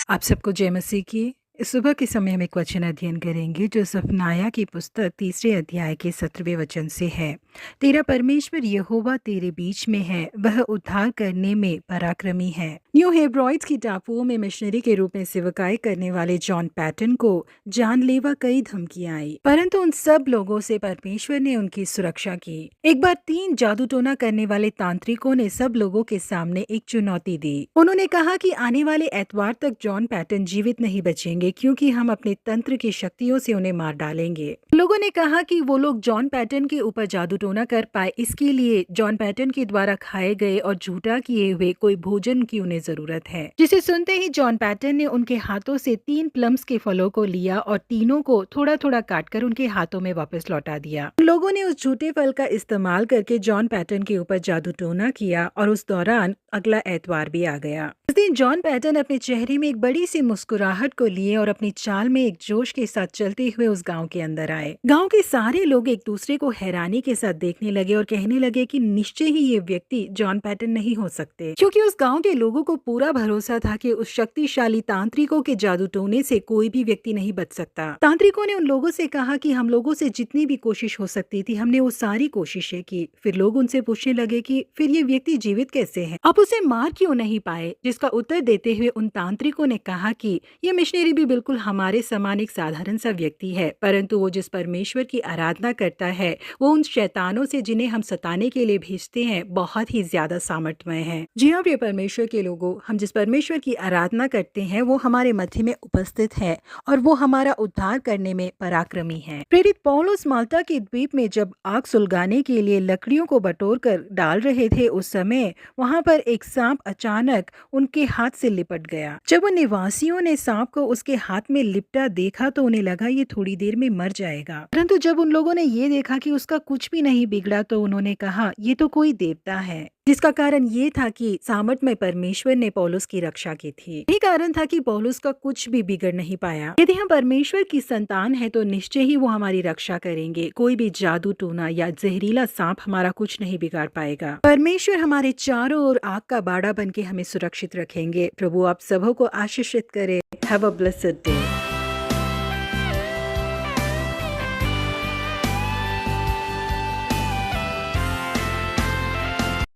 आप सबको जय मसीह की। इस सुबह के समय हम एक वचन अध्ययन करेंगे जो सफनाया की पुस्तक 3 अध्याय के 17वें वचन से है। तेरा परमेश्वर यहोवा तेरे बीच में है, वह उद्धार करने में पराक्रमी है। न्यू हेब्रॉइड्स की टापुओं में मिशनरी के रूप में सेवकाई करने वाले जॉन पैटन को जानलेवा कई धमकियां आई, परंतु उन सब लोगों से परमेश्वर ने उनकी सुरक्षा की। एक बार 3 जादू टोना करने वाले तांत्रिकों ने सब लोगों के सामने एक चुनौती दी। उन्होंने कहा कि आने वाले एतवार तक जॉन पैटन जीवित नहीं बचेंगे, क्योंकि हम अपने तंत्र की शक्तियों से उन्हें मार डालेंगे। लोगों ने कहा कि वो लोग जॉन पैटन के ऊपर जादू टोना कर पाए, इसके लिए जॉन पैटन के द्वारा खाए गए और झूठा किए हुए कोई भोजन की उन्हें जरूरत है। जिसे सुनते ही जॉन पैटन ने उनके हाथों से 3 प्लम्स के फलों को लिया और तीनों को थोड़ा थोड़ा काटकर उनके हाथों में वापस लौटा दिया। लोगों ने उस झूठे फल का इस्तेमाल करके जॉन पैटन के ऊपर जादू टोना किया और उस दौरान अगला एतवार भी आ गया। उस दिन जॉन पैटन अपने चेहरे में एक बड़ी सी मुस्कुराहट को लिए और अपनी चाल में एक जोश के साथ चलते हुए उस गांव के अंदर आए। गांव के सारे लोग एक दूसरे को हैरानी के साथ देखने लगे और कहने लगे कि निश्चय ही ये व्यक्ति जॉन पैटन नहीं हो सकते, क्योंकि उस गांव के लोगों को पूरा भरोसा था कि उस शक्तिशाली तांत्रिकों के जादू टोने से कोई भी व्यक्ति नहीं बच सकता। तांत्रिकों ने उन लोगों से कहा कि हम लोगों से जितनी भी कोशिश हो सकती थी हमने वो सारी कोशिशें की। फिर लोग उनसे पूछने लगे कि फिर ये व्यक्ति जीवित कैसे है, आप उसे मार क्यों नहीं पाए? जिसका उत्तर देते हुए उन तांत्रिकों ने कहा कि ये मिशनरी भी बिल्कुल हमारे समान एक साधारण सा व्यक्ति है, परंतु वो जिस परमेश्वर की आराधना करता है वो उन शैतानों से जिन्हें हम सताने के लिए भेजते हैं बहुत ही ज्यादा सामर्थ्यमय है। जी हाँ प्रिय परमेश्वर के लोगों, हम जिस परमेश्वर की आराधना करते हैं वो हमारे मध्य में उपस्थित है और वो हमारा उद्धार करने में पराक्रमी है। प्रेरित पौलुस माल्टा के द्वीप में जब आग सुलगाने के लिए लकड़ियों को बटोर कर डाल रहे थे, उस समय वहां पर एक सांप अचानक उनके हाथ से लिपट गया। जब उन निवासियों ने सांप को उसके हाथ में लिपटा देखा तो उन्हें लगा ये थोड़ी देर में मर जाएगा, परंतु जब उन लोगों ने ये देखा कि उसका कुछ भी नहीं बिगड़ा तो उन्होंने कहा ये तो कोई देवता है। जिसका कारण ये था कि सामर्थ्यमय परमेश्वर ने पौलुस की रक्षा की थी। यही कारण था कि पौलुस का कुछ भी बिगड़ नहीं पाया। यदि हम परमेश्वर की संतान है तो निश्चय ही वो हमारी रक्षा करेंगे। कोई भी जादू टोना या जहरीला सांप हमारा कुछ नहीं बिगाड़ पाएगा। परमेश्वर हमारे चारों ओर आग का बाड़ा बन के हमें सुरक्षित रखेंगे। प्रभु आप सबों को आशीषित करे। Have a blessed day.